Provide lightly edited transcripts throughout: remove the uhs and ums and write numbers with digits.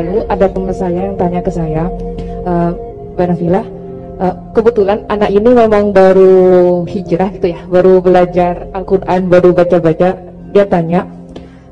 lalu ada teman saya yang tanya ke saya, Mbak Nafilah, kebetulan anak ini memang baru hijrah gitu ya, baru belajar Al-Quran, baru baca-baca. Dia tanya,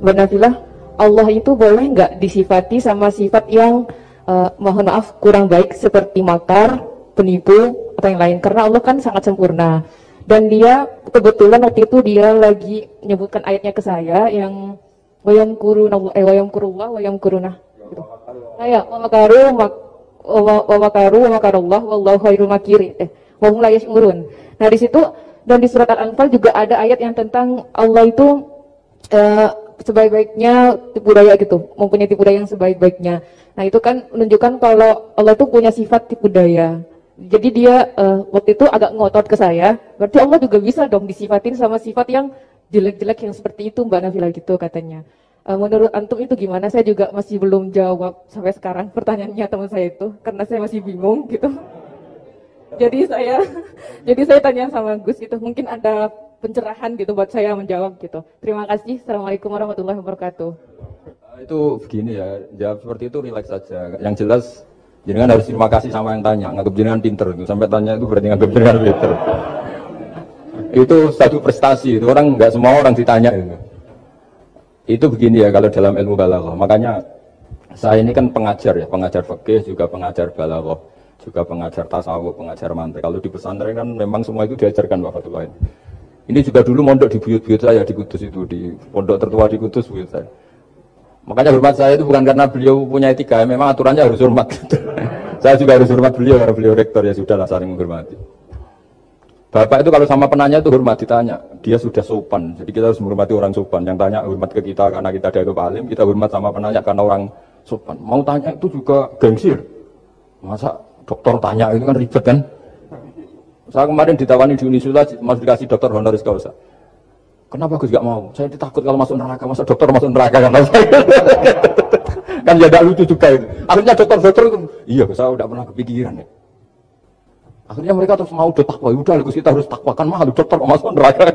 Mbak Nafilah, Allah itu boleh nggak disifati sama sifat yang mohon maaf kurang baik seperti makar, penipu atau yang lain? Karena Allah kan sangat sempurna. Dan dia kebetulan waktu itu dia lagi menyebutkan ayatnya ke saya yang wayam kuruna wayam kuruna gitu. Saya wa makaru wa makarullah wallahu khairul makirin. Wa hum la yash'urun. Nah, di situ dan di surat Al-Anfal juga ada ayat yang tentang Allah itu sebaik-baiknya tipu daya gitu, mempunyai tipu daya yang sebaik-baiknya. Nah, itu kan menunjukkan kalau Allah itu punya sifat tipu daya. Jadi dia waktu itu agak ngotot ke saya, berarti Allah juga bisa dong disifatin sama sifat yang jelek-jelek yang seperti itu, Mbak Nafilah, gitu katanya. Menurut antum itu gimana? Saya juga masih belum jawab sampai sekarang pertanyaannya teman saya itu, karena saya masih bingung gitu. Jadi saya tanya sama Gus gitu, mungkin ada pencerahan gitu buat saya menjawab gitu. Terima kasih. Assalamualaikum warahmatullahi wabarakatuh. Itu begini ya, jawab seperti itu rileks saja. Yang jelas jenengan harus terima kasih sama yang tanya, nganggep jenengan pinter gitu. Sampai tanya itu berarti nganggep jenengan pinter. Itu satu prestasi, itu orang nggak semua orang ditanya itu. Itu begini ya kalau dalam ilmu balaghah. Makanya saya ini kan pengajar ya, pengajar fikih juga pengajar balaghah, juga pengajar tasawuf, pengajar mantik. Kalau di pesantren kan memang semua itu diajarkan Pak Fatullah. Ini juga dulu mondok di buyut-buyut saya di Kudus itu, di pondok tertua di Kudus buyut saya. Makanya hormat saya itu bukan karena beliau punya etika, memang aturannya harus hormat. Saya juga harus hormat beliau karena beliau rektor, ya sudahlah saling menghormati. Bapak itu kalau sama penanya itu hormat, ditanya, dia sudah sopan. Jadi kita harus menghormati orang sopan. Yang tanya hormat ke kita karena kita dianggap alim, kita hormat sama penanya karena orang sopan. Mau tanya itu juga gengsi. Masa dokter tanya itu kan ribet kan? Saya kemarin ditawani di Unisula, masih dikasih dokter honoris causa. Kenapa Gus gak mau? Saya takut kalau masuk neraka, masa dokter masuk neraka kan? Kan ya tidak lucu juga itu. Akhirnya dokter-dokter itu, iya saya udah pernah kepikiran ya. Akhirnya mereka terus mau bertakwa, udah Gus kita harus takwakan mahal dokter masuk neraka.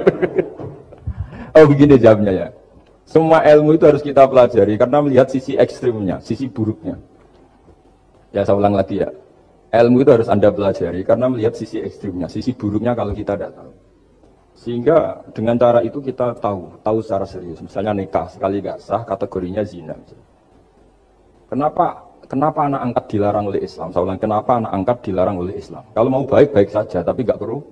Oh begini jawabnya ya. Semua ilmu itu harus kita pelajari karena melihat sisi ekstrimnya, sisi buruknya. Ya saya ulang lagi ya. Ilmu itu harus Anda pelajari karena melihat sisi ekstrimnya, sisi buruknya kalau kita tidak tahu. Sehingga dengan cara itu kita tahu secara serius. Misalnya nikah sekali gak sah, kategorinya zina. Kenapa anak angkat dilarang oleh Islam? Saya ulang, kenapa anak angkat dilarang oleh Islam? Kalau mau baik-baik saja, tapi gak perlu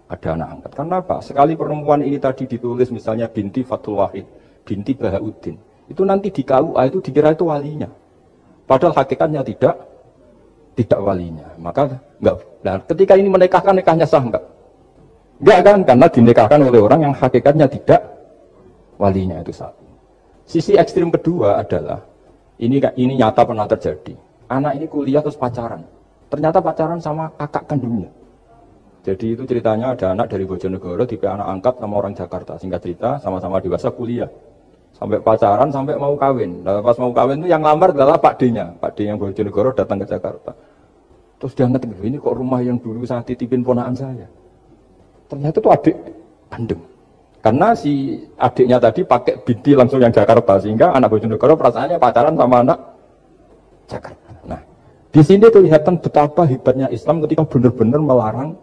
ada anak angkat. Kenapa? Sekali perempuan ini tadi ditulis misalnya binti Fathul Wahid, binti Bahauddin, itu nanti di KUA itu dikira itu walinya. Padahal hakikatnya tidak walinya. Maka enggak. Nah, ketika ini menikahkan, nikahnya sah enggak? Enggak kan? Karena dinikahkan oleh orang yang hakikatnya tidak walinya, itu satu. Sisi ekstrim kedua adalah ini nyata pernah terjadi. Anak ini kuliah terus pacaran. Ternyata pacaran sama kakak kandungnya. Jadi itu ceritanya ada anak dari Bojonegoro tipe anak angkat sama orang Jakarta. Singkat cerita sama-sama dewasa kuliah. Sampai pacaran sampai mau kawin. Nah, pas mau kawin itu yang lamar adalah Pak D-nya. Pak D yang Bojonegoro datang ke Jakarta. Terus dia ngerti, ini kok rumah yang dulu saya titipin ponakan saya. Ternyata itu adik kandung. Karena si adiknya tadi pakai binti langsung yang Jakarta, sehingga anak Bojonegoro perasaannya pacaran sama anak Jakarta. Nah, di sini kelihatan betapa hebatnya Islam ketika benar-benar melarang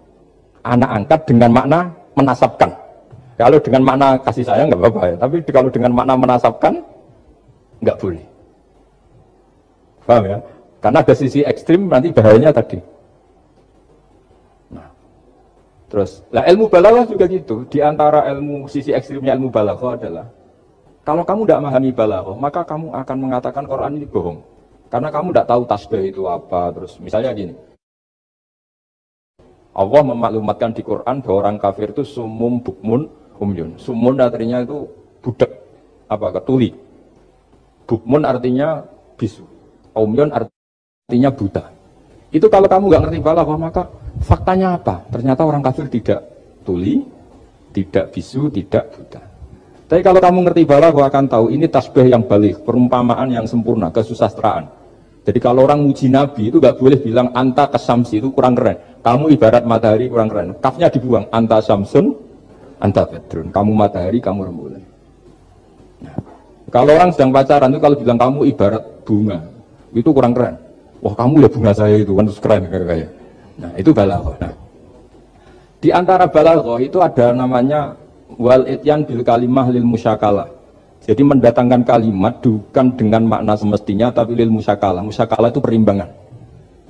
anak angkat dengan makna menasabkan. Kalau dengan makna kasih sayang nggak apa-apa ya, tapi kalau dengan makna menasabkan nggak boleh. Paham ya? Karena ada sisi ekstrim nanti bahayanya tadi. Terus, lah ilmu balaghah juga gitu. Di antara ilmu sisi ekstrimnya ilmu balaghah adalah kalau kamu tidak memahami balaghah, maka kamu akan mengatakan Quran ini bohong. Karena kamu tidak tahu tasbih itu apa. Terus misalnya gini. Allah memaklumatkan di Quran bahwa orang kafir itu sumum bukmun umyun. Sumun artinya itu budak, ketuli. Bukmun artinya bisu. Umyun artinya buta. Itu kalau kamu nggak ngerti balaghah, maka faktanya apa? Ternyata orang kafir tidak tuli, tidak bisu, tidak buta. Tapi kalau kamu ngerti balaghah akan tahu ini tasbih yang balik, perumpamaan yang sempurna, kesusastraan. Jadi kalau orang muji Nabi itu nggak boleh bilang anta kesamsi, itu kurang keren. Kamu ibarat matahari, kurang keren. Kafnya dibuang, anta samsun, anta bedrun. Kamu matahari, kamu rembulan. Nah, kalau orang sedang pacaran itu kalau bilang kamu ibarat bunga, itu kurang keren. Wah kamu ya bunga saya itu kan keren kayak. Nah itu balaghah. Nah, di antara balaghah itu ada namanya wal ityan bil kalimah lil musyakalah. Jadi mendatangkan kalimat bukan dengan makna semestinya tapi lil musyakalah. Musyakalah itu perimbangan.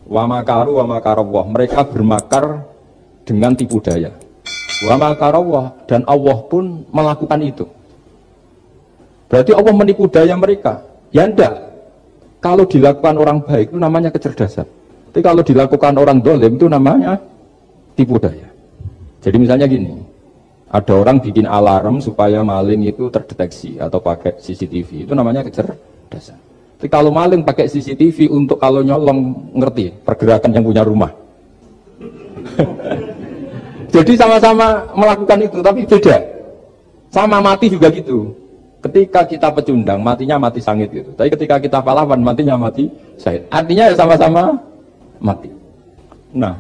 Wa makaru wa makarallah. Mereka bermakar dengan tipu daya. Wa makarallah, dan Allah pun melakukan itu. Berarti Allah menipu daya mereka. Ya enggak. Kalau dilakukan orang baik itu namanya kecerdasan. Tapi kalau dilakukan orang dolim itu namanya tipu daya. Jadi misalnya gini, ada orang bikin alarm supaya maling itu terdeteksi atau pakai CCTV, itu namanya kecerdasan. Tapi kalau maling pakai CCTV untuk kalau nyolong, ngerti pergerakan yang punya rumah. Jadi sama-sama melakukan itu, tapi beda. Sama mati juga gitu. Ketika kita pecundang, matinya mati sangit gitu. Tapi ketika kita pahlawan, matinya mati syahid. Artinya ya sama-sama mati. Nah,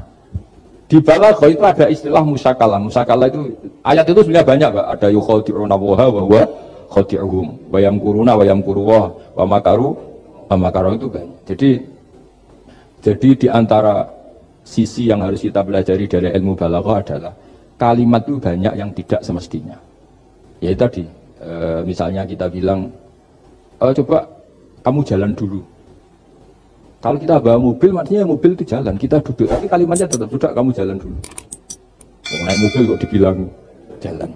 di balaghah itu ada istilah musyakalah. Musyakalah itu, ayat itu sebenarnya banyak Pak. Ada yukhadi'una waha wa huwa khadi'uhum. Wa yamkuruna wa yamkuruwah wa makaru itu banyak. Jadi di antara sisi yang harus kita pelajari dari ilmu balaghah adalah kalimat itu banyak yang tidak semestinya. Ya tadi, misalnya kita bilang, coba kamu jalan dulu. Kalau kita bawa mobil, maksudnya mobil itu jalan, kita duduk. Tapi kalimatnya tetap, sudah kamu jalan dulu. Naik mobil kok dibilang jalan.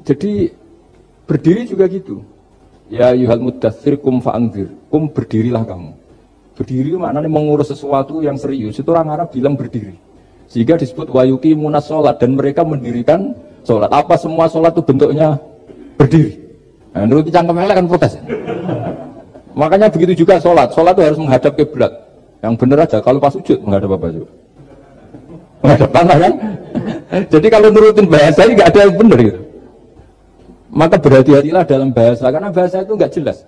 Jadi berdiri juga gitu. Ya yuhal muddathir kum fa'anzir. Kum berdirilah kamu. Berdiri maknanya mengurus sesuatu yang serius. Itu orang Arab bilang berdiri. Sehingga disebut wayuki munas sholat. Dan mereka mendirikan sholat. Apa semua sholat itu bentuknya berdiri. Nah, menurut Cangkem Elek kan protes. Makanya begitu juga sholat. Sholat itu harus menghadap kiblat. Yang benar aja. Kalau pas sujud menghadap apa juga? Menghadap tanah kan? Jadi kalau nurutin bahasa ini nggak ada yang benar gitu. Maka berhati-hatilah dalam bahasa. Karena bahasa itu nggak jelas.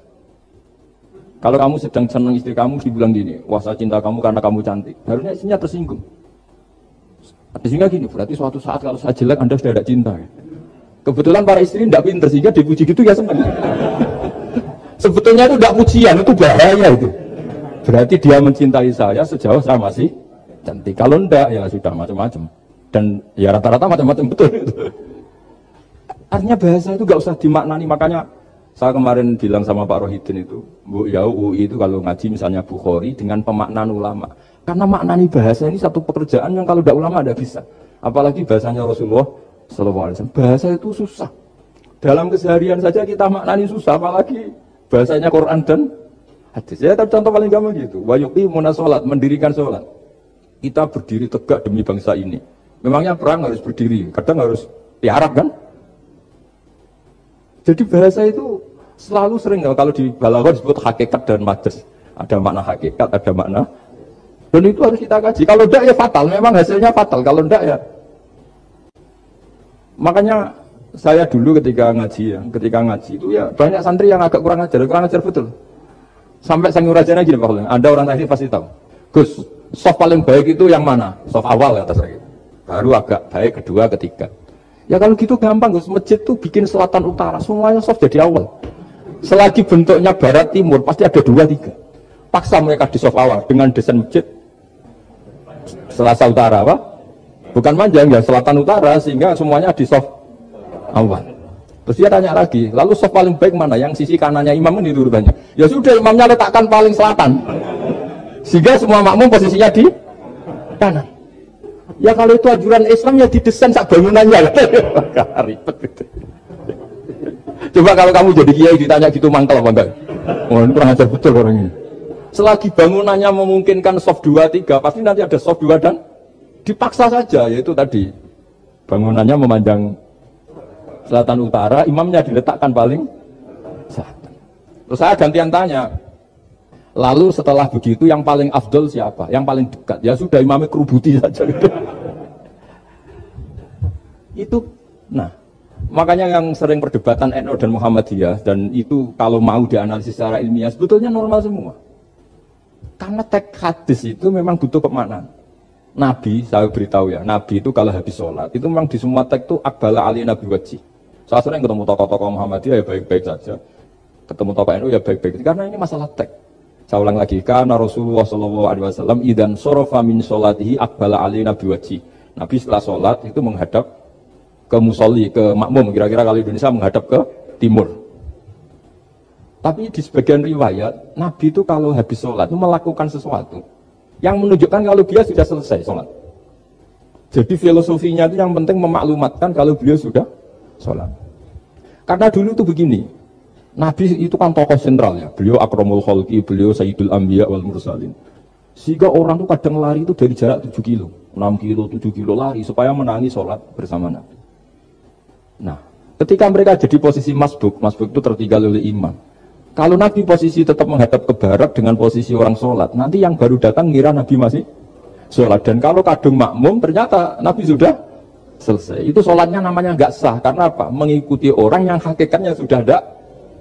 Kalau kamu sedang senang istri kamu dibilang gini, wah saya cinta kamu karena kamu cantik. Harusnya isinya tersinggung. Artinya gini, berarti suatu saat kalau saya jelek Anda sudah tidak cinta. Kebetulan para istri tidak pintar sehingga dipuji gitu ya senang. Sebetulnya itu tidak pujian, itu bahaya itu. Berarti dia mencintai saya sejauh saya masih cantik. Kalau enggak ya sudah macam-macam. Dan ya rata-rata macam-macam betul itu. Artinya bahasa itu nggak usah dimaknani. Makanya saya kemarin bilang sama Pak Rohidin itu, Bu ya UI itu kalau ngaji misalnya Bukhari dengan pemaknaan ulama. Karena maknani bahasa ini satu pekerjaan yang kalau tidak ulama tidak bisa. Apalagi bahasanya Rasulullah SAW. Bahasa itu susah. Dalam keseharian saja kita maknani susah, apalagi bahasanya Quran dan hadis. Ya contoh paling gampang gitu. Wa yuqimuna sholat, mendirikan sholat. Kita berdiri tegak demi bangsa ini. Memangnya perang harus berdiri, kadang harus tiarap kan? Jadi bahasa itu selalu sering kalau di balaghah disebut hakikat dan majas. Ada makna hakikat, ada makna. Dan itu harus kita kaji. Kalau enggak ya fatal, memang hasilnya fatal. Kalau enggak ya. Makanya saya dulu ketika ngaji itu ya banyak santri yang agak kurang ajar betul. Sampai sang urajana gini Pak, Anda orang teknik pasti tahu. Gus, soft paling baik itu yang mana? Soft awal kata saya. Baru agak baik kedua, ketiga. Ya kalau gitu gampang Gus, masjid tuh bikin selatan utara, semuanya soft jadi awal. Selagi bentuknya barat timur pasti ada dua tiga. Paksa mereka di soft awal dengan desain masjid selasa utara apa? Bukan panjang ya, selatan utara sehingga semuanya di soft awal. Terus dia tanya lagi, lalu soft paling baik mana? Yang sisi kanannya imam ini urutannya. Ya sudah imamnya letakkan paling selatan. Sehingga semua makmum posisinya di kanan. Ya kalau itu ajuran Islam ya didesain sak bangunannya. Ribet gitu. Coba kalau kamu jadi kiai ditanya gitu mangkel apa enggak? Oh ini kurang ajar betul orang ini. Selagi bangunannya memungkinkan soft 2, 3 pasti nanti ada soft 2 dan dipaksa saja, yaitu tadi bangunannya memanjang selatan utara, imamnya diletakkan paling selatan. Terus saya gantian tanya, lalu setelah begitu yang paling afdol siapa? Yang paling dekat? Ya sudah imamnya kerubuti saja gitu. Itu, nah makanya yang sering perdebatan NU dan Muhammadiyah, dan itu kalau mau dianalisis secara ilmiah sebetulnya normal semua. Karena teks hadis itu memang butuh pemaknaan. Nabi, saya beritahu ya, Nabi itu kalau habis sholat, itu memang di semua teks itu akbala ali nabi wajih. Saya sering ketemu tokoh-tokoh Muhammadiyah ya baik-baik saja. Ketemu tokoh NU ya baik-baik. Karena ini masalah teks. Saya ulang lagi, karena Rasulullah Shallallahu Alaihi Wasallam idan sorofa min sholatihi akbala alina biwaji. Nabi setelah sholat itu menghadap ke musolli, ke makmum. Kira-kira kalau Indonesia menghadap ke timur. Tapi di sebagian riwayat, Nabi itu kalau habis sholat itu melakukan sesuatu yang menunjukkan kalau dia sudah selesai sholat. Jadi filosofinya itu yang penting memaklumatkan kalau beliau sudah sholat. Karena dulu itu begini, Nabi itu kan tokoh sentral ya, beliau akramul khalqi, beliau sayyidul anbiya wal mursalin. Sehingga orang itu kadang lari itu dari jarak 7 kilo, 6 kilo, 7 kilo lari supaya menangi sholat bersama Nabi. Nah, ketika mereka jadi posisi masbuk itu tertinggal oleh imam. Kalau Nabi posisi tetap menghadap ke barat dengan posisi orang sholat, nanti yang baru datang ngira Nabi masih sholat. Dan kalau kadung makmum, ternyata Nabi sudah selesai. Itu sholatnya namanya nggak sah. Karena apa? Mengikuti orang yang hakikatnya sudah ada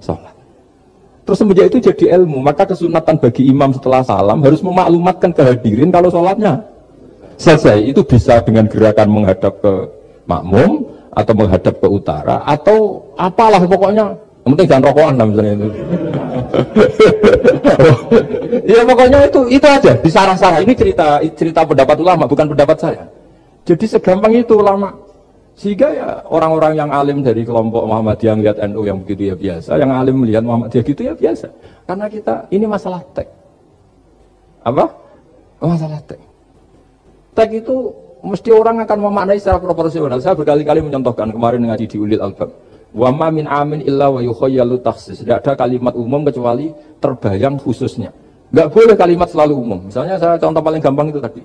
sholat. Terus semenjak itu jadi ilmu. Maka kesunatan bagi imam setelah salam harus memaklumatkan kehadirin kalau sholatnya selesai. Itu bisa dengan gerakan menghadap ke makmum, atau menghadap ke utara, atau apalah pokoknya. Yang penting jangan rokokan lah misalnya itu. Ya pokoknya itu aja disarah-sarah. Ini cerita pendapat ulama, bukan pendapat saya. Jadi segampang itu ulama. Sehingga ya orang-orang yang alim dari kelompok Muhammadiyah lihat NU yang begitu ya biasa, yang alim melihat Muhammadiyah gitu ya biasa. Karena kita ini masalah tek. Apa? Masalah tek. Tek itu mesti orang akan memaknai secara proporsional. Saya berkali-kali mencontohkan kemarin ngaji di Ulil Albab. Wa ma min amin illa wa yukhayyalu takhsis. Tidak ada kalimat umum kecuali terbayang khususnya. Enggak boleh kalimat selalu umum. Misalnya saya contoh paling gampang itu tadi.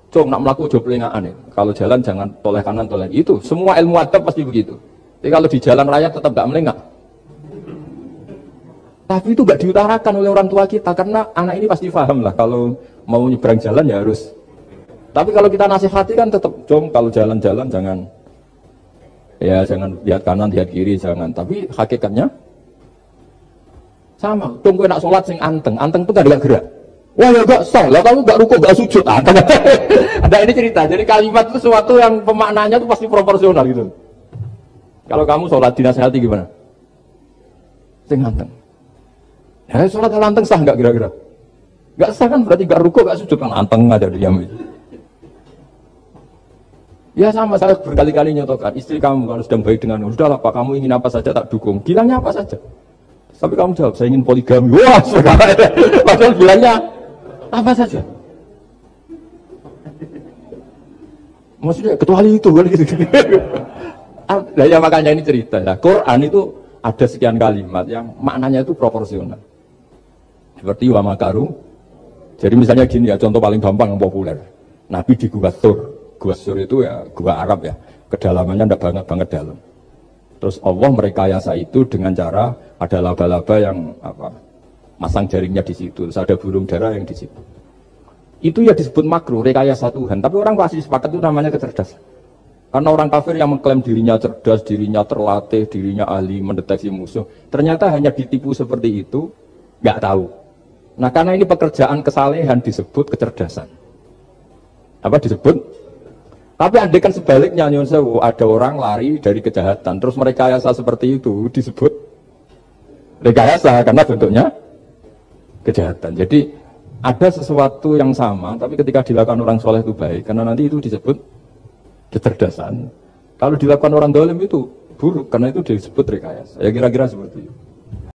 Cung nak melaku ojo pelengahan. Kalau jalan jangan toleh kanan toleh. Itu semua ilmu adab pasti begitu. Tapi kalau di jalan raya tetap enggak melengak. Tapi itu enggak diutarakan oleh orang tua kita karena anak ini pasti paham lah kalau mau nyebrang jalan ya harus. Tapi kalau kita nasihati kan tetap cung kalau jalan-jalan jangan lihat kanan, lihat kiri, jangan. Tapi hakikatnya sama. Tunggu nak sholat sing anteng tuh gak ada gerak. Wah ya gak sah, lah kamu gak rukuk, gak sujud. Ada ini cerita. Jadi kalimat itu sesuatu yang pemaknanya tuh pasti proporsional gitu. Kalau kamu sholat dinasihati gimana? Sing anteng. Ya sholat anteng sah gak kira-kira? Gak sah kan berarti gak rukuk, gak sujud kan anteng aja diam. Ya sama, saya berkali-kali nyotokan istri kamu kalau sedang baik denganmu, sudahlah Pak, kamu ingin apa saja tak dukung. Bilangnya apa saja. Tapi kamu jawab, saya ingin poligami. Wah, padahal bilangnya apa saja. Maksudnya kecuali itu kan gitu. Nah, ya makanya ini cerita ya. Quran itu ada sekian kalimat yang maknanya itu proporsional. Seperti wa makaru. Jadi misalnya gini ya, contoh paling gampang yang populer. Nabi di Gua Tur. Gua Sur itu ya gua Arab ya, kedalamannya tidak banget dalam. Terus Allah merekayasa itu dengan cara ada laba-laba yang masang jaringnya di situ, terus ada burung dara yang di situ. Itu ya disebut makruh, rekayasa Tuhan. Tapi orang pasti sepakat itu namanya kecerdasan. Karena orang kafir yang mengklaim dirinya cerdas, dirinya terlatih, dirinya ahli mendeteksi musuh, ternyata hanya ditipu seperti itu, nggak tahu. Nah karena ini pekerjaan kesalehan disebut kecerdasan. Apa disebut? Tapi andaikan sebaliknya, ada orang lari dari kejahatan, terus merekayasa seperti itu disebut rekayasa karena bentuknya kejahatan. Jadi ada sesuatu yang sama, tapi ketika dilakukan orang soleh itu baik, karena nanti itu disebut kecerdasan. Kalau dilakukan orang dolim itu buruk, karena itu disebut rekayasa. Ya kira-kira seperti itu.